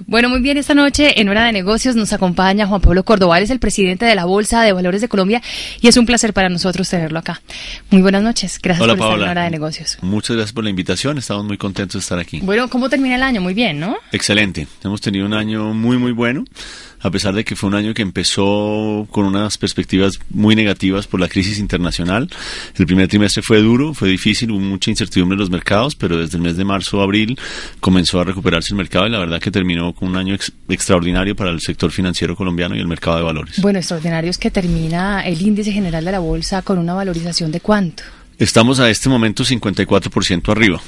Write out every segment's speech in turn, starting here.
Bueno, muy bien, esta noche en Hora de Negocios nos acompaña Juan Pablo Cordoval, es el presidente de la Bolsa de Valores de Colombia y es un placer para nosotros tenerlo acá. Muy buenas noches, gracias Hola, por estar Paola. en Hora de Negocios. Muchas gracias por la invitación, estamos muy contentos de estar aquí. Bueno, ¿cómo termina el año? Muy bien, ¿no? Excelente, hemos tenido un año muy bueno, a pesar de que fue un año que empezó con unas perspectivas muy negativas por la crisis internacional. El primer trimestre fue duro, fue difícil, hubo mucha incertidumbre en los mercados, pero desde el mes de marzo a abril comenzó a recuperarse el mercado y la verdad que terminó con un año extraordinario para el sector financiero colombiano y el mercado de valores. Bueno, extraordinario es que termina el índice general de la bolsa con una valorización de ¿cuánto? Estamos a este momento 54% arriba,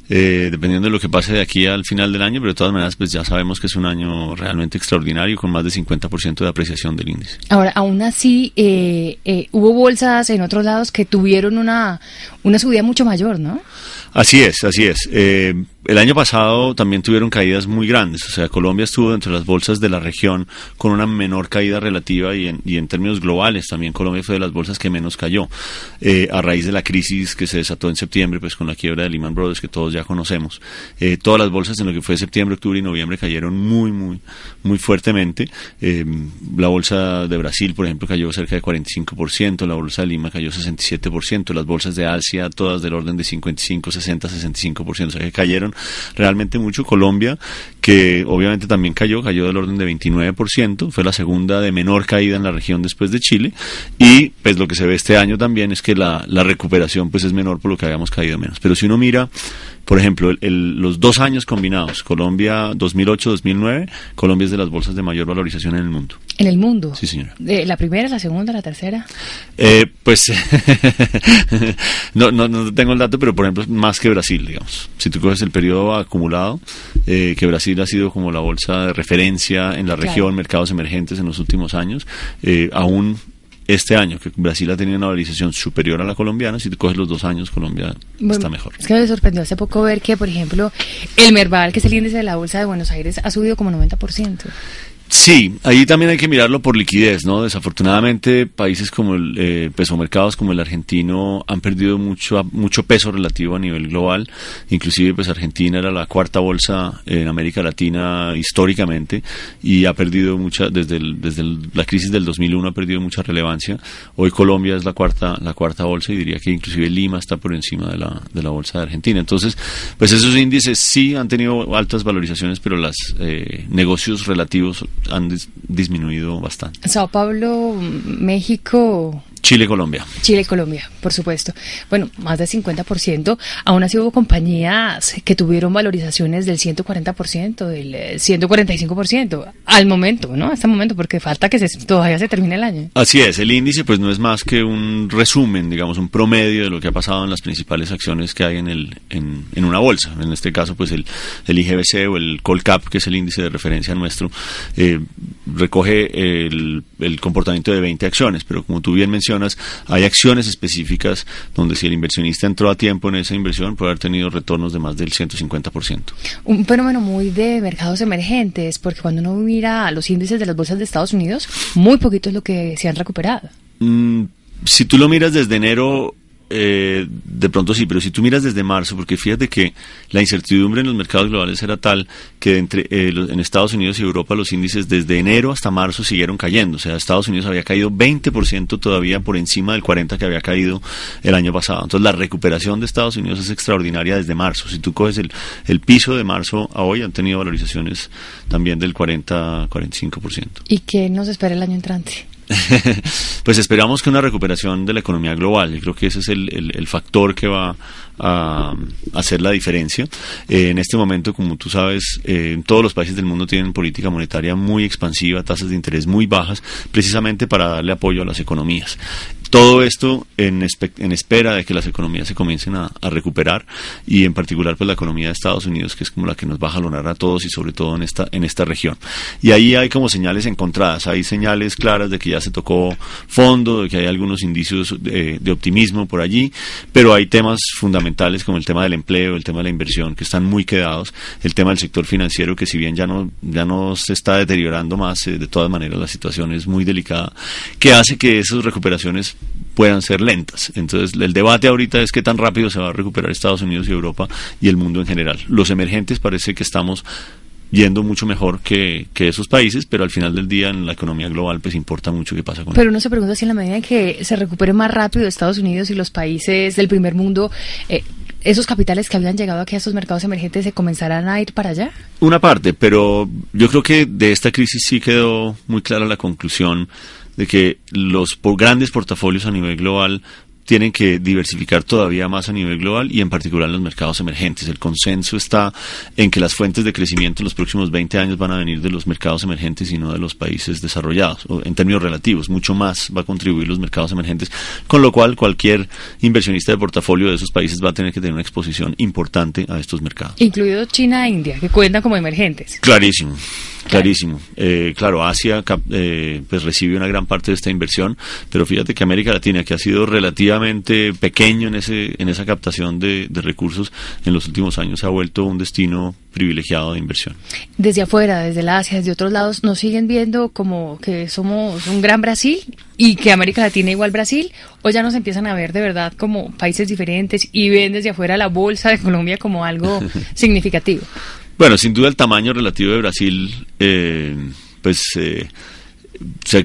dependiendo de lo que pase de aquí al final del año, pero de todas maneras pues ya sabemos que es un año realmente extraordinario con más de 50% de apreciación del índice. Ahora, aún así, hubo bolsas en otros lados que tuvieron una subida mucho mayor, ¿no? Así es. El año pasado también tuvieron caídas muy grandes, o sea, Colombia estuvo dentro de las bolsas de la región con una menor caída relativa y en términos globales también Colombia fue de las bolsas que menos cayó, a raíz de la crisis que se desató en septiembre, pues con la quiebra de Lehman Brothers que todos ya conocemos. Todas las bolsas en lo que fue septiembre, octubre y noviembre cayeron muy fuertemente. La bolsa de Brasil, por ejemplo, cayó cerca de 45%, la bolsa de Lima cayó 67%, las bolsas de Asia todas del orden de 55, 60, 65%, o sea que cayeron realmente mucho. Colombia, que obviamente también cayó del orden de 29%, fue la segunda de menor caída en la región después de Chile, y pues lo que se ve este año también es que la recuperación pues es menor por lo que habíamos caído menos. Pero si uno mira, por ejemplo, los 2 años combinados, Colombia 2008-2009, Colombia es de las bolsas de mayor valorización en el mundo. ¿En el mundo? Sí, señora. ¿La primera, la segunda, la tercera? Pues no tengo el dato, pero por ejemplo más que Brasil, digamos. Si tú coges el periodo acumulado, que Brasil ha sido como la bolsa de referencia en la región, mercados emergentes en los últimos años, aún este año, que Brasil ha tenido una valorización superior a la colombiana, si tú coges los 2 años, Colombia está mejor. Es que me sorprendió hace poco ver que, por ejemplo, el Merval, que es el índice de la Bolsa de Buenos Aires, ha subido como 90%. Sí, ahí también hay que mirarlo por liquidez, ¿no? Desafortunadamente, países como pesomercados como el argentino han perdido mucho peso relativo a nivel global. Inclusive, pues Argentina era la 4ª bolsa en América Latina históricamente y ha perdido desde la crisis del 2001 ha perdido mucha relevancia. Hoy Colombia es la cuarta bolsa y diría que inclusive Lima está por encima de la bolsa de Argentina. Entonces, pues esos índices sí han tenido altas valorizaciones, pero los negocios relativos han disminuido bastante. Sao Paulo, México... Chile, Colombia, por supuesto. Bueno, más del 50%. Aún así hubo compañías que tuvieron valorizaciones del 140%, del 145%. Al momento, ¿no? Hasta el momento, porque falta que todavía se termine el año. Así es, el índice pues no es más que un resumen, digamos, un promedio de lo que ha pasado en las principales acciones que hay en una bolsa. En este caso, pues el IGBC o el Colcap, que es el índice de referencia nuestro, recoge el comportamiento de 20 acciones, pero como tú bien mencionas, hay acciones específicas donde si el inversionista entró a tiempo en esa inversión puede haber tenido retornos de más del 150%. Un fenómeno muy de mercados emergentes, porque cuando uno mira los índices de las bolsas de Estados Unidos, muy poquito es lo que se han recuperado. Si tú lo miras desde enero, de pronto sí, pero si tú miras desde marzo, porque fíjate que la incertidumbre en los mercados globales era tal que en Estados Unidos y Europa los índices desde enero hasta marzo siguieron cayendo. O sea, Estados Unidos había caído 20% todavía por encima del 40% que había caído el año pasado. Entonces la recuperación de Estados Unidos es extraordinaria desde marzo. Si tú coges el piso de marzo a hoy, han tenido valorizaciones también del 40-45%. ¿Y qué nos espera el año entrante? Pues esperamos que una recuperación de la economía global. Yo creo que ese es el factor que va a hacer la diferencia. En este momento, como tú sabes, todos los países del mundo tienen política monetaria muy expansiva, tasas de interés muy bajas, precisamente para darle apoyo a las economías. Todo esto en espera de que las economías se comiencen a recuperar, y en particular pues la economía de Estados Unidos, que es como la que nos va a jalonar a todos y sobre todo en esta región. Y ahí hay como señales encontradas, hay señales claras de que ya se tocó fondo, de que hay algunos indicios de optimismo por allí, pero hay temas fundamentales como el tema del empleo, el tema de la inversión, que están muy quedados, el tema del sector financiero, que si bien ya no se está deteriorando más, de todas maneras la situación es muy delicada, que hace que esas recuperaciones puedan ser lentas. Entonces el debate ahorita es qué tan rápido se va a recuperar Estados Unidos y Europa y el mundo en general. Los emergentes parece que estamos yendo mucho mejor que esos países, pero al final del día en la economía global pues importa mucho qué pasa con Pero uno se pregunta si en la medida en que se recupere más rápido Estados Unidos y los países del primer mundo, esos capitales que habían llegado aquí a estos mercados emergentes se comenzarán a ir para allá. Una parte, pero yo creo que de esta crisis sí quedó muy clara la conclusión de que los grandes portafolios a nivel global tienen que diversificar todavía más a nivel global y en particular en los mercados emergentes. El consenso está en que las fuentes de crecimiento en los próximos 20 años van a venir de los mercados emergentes y no de los países desarrollados, o en términos relativos. Mucho más va a contribuir los mercados emergentes, con lo cual cualquier inversionista de portafolio de esos países va a tener que tener una exposición importante a estos mercados. Incluido China e India, que cuentan como emergentes. Clarísimo. Clarísimo. Claro, Asia pues recibe una gran parte de esta inversión, pero fíjate que América Latina, que ha sido relativamente pequeño en esa captación de recursos, en los últimos años se ha vuelto un destino privilegiado de inversión. Desde afuera, desde la Asia, desde otros lados, ¿nos siguen viendo como que somos un gran Brasil y que América Latina igual Brasil? ¿O ya nos empiezan a ver de verdad como países diferentes y ven desde afuera la bolsa de Colombia como algo significativo? Bueno, sin duda el tamaño relativo de Brasil,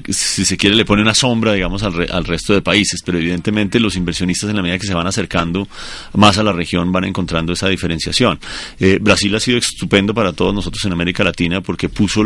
si se quiere, le pone una sombra, digamos, al resto de países, pero evidentemente los inversionistas, en la medida que se van acercando más a la región, van encontrando esa diferenciación. Brasil ha sido estupendo para todos nosotros en América Latina porque puso,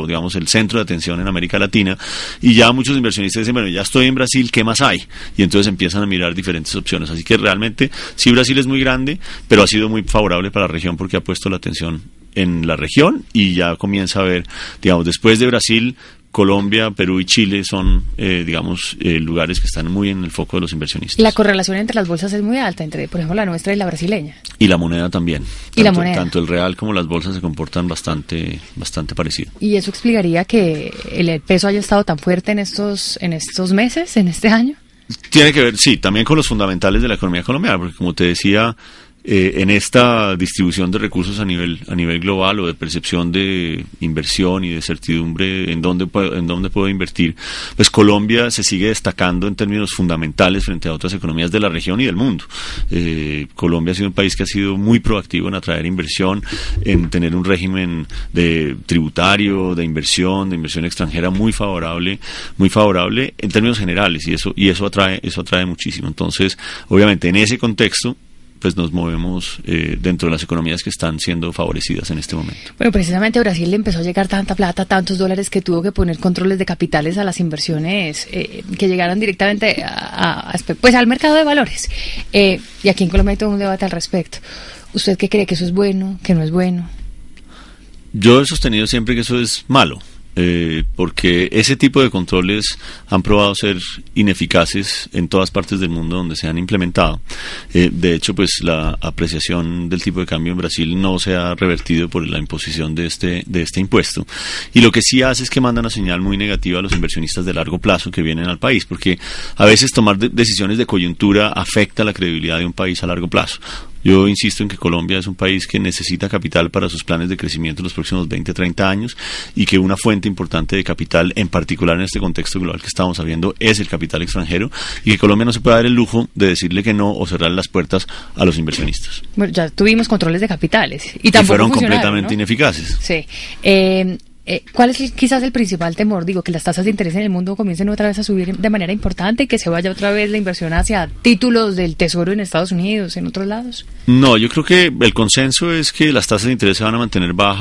digamos, el centro de atención en América Latina, y ya muchos inversionistas dicen, bueno, ya estoy en Brasil, ¿qué más hay? Y entonces empiezan a mirar diferentes opciones. Así que realmente, sí, Brasil es muy grande, pero ha sido muy favorable para la región porque ha puesto la atención en la región y ya comienza a ver, digamos, después de Brasil, Colombia, Perú y Chile son, lugares que están muy en el foco de los inversionistas. La correlación entre las bolsas es muy alta, entre, por ejemplo, la nuestra y la brasileña. Y la moneda también. Y la moneda. Tanto el real como las bolsas se comportan bastante parecido. ¿Y eso explicaría que el peso haya estado tan fuerte en estos meses, en este año? Tiene que ver, sí, también con los fundamentales de la economía colombiana, porque como te decía, en esta distribución de recursos a nivel global, o de percepción de inversión y de certidumbre en dónde puedo invertir, pues Colombia se sigue destacando en términos fundamentales frente a otras economías de la región y del mundo. Colombia ha sido un país que ha sido muy proactivo en atraer inversión, en tener un régimen tributario, de inversión extranjera muy favorable en términos generales, y eso atrae muchísimo. Entonces, obviamente, en ese contexto, pues nos movemos dentro de las economías que están siendo favorecidas en este momento. Bueno, precisamente a Brasil le empezó a llegar tanta plata, tantos dólares, que tuvo que poner controles de capitales a las inversiones que llegaran directamente al mercado de valores. Y aquí en Colombia hay todo un debate al respecto. ¿Usted qué cree? ¿Que eso es bueno? ¿Que no es bueno? Yo he sostenido siempre que eso es malo. Porque ese tipo de controles han probado ser ineficaces en todas partes del mundo donde se han implementado. De hecho, pues la apreciación del tipo de cambio en Brasil no se ha revertido por la imposición de este impuesto. Y lo que sí hace es que manda una señal muy negativa a los inversionistas de largo plazo que vienen al país, porque a veces tomar decisiones de coyuntura afecta la credibilidad de un país a largo plazo. Yo insisto en que Colombia es un país que necesita capital para sus planes de crecimiento en los próximos 20, 30 años, y que una fuente importante de capital, en particular en este contexto global que estamos viendo, es el capital extranjero, y que Colombia no se puede dar el lujo de decirle que no o cerrar las puertas a los inversionistas. Bueno, ya tuvimos controles de capitales y tampoco fueron funcionaron, completamente, ¿no?, ineficaces. Sí. ¿Cuál es quizás el principal temor? Digo, que las tasas de interés en el mundo comiencen otra vez a subir de manera importante y que se vaya otra vez la inversión hacia títulos del Tesoro en Estados Unidos, en otros lados. No, yo creo que el consenso es que las tasas de interés se van a mantener bajas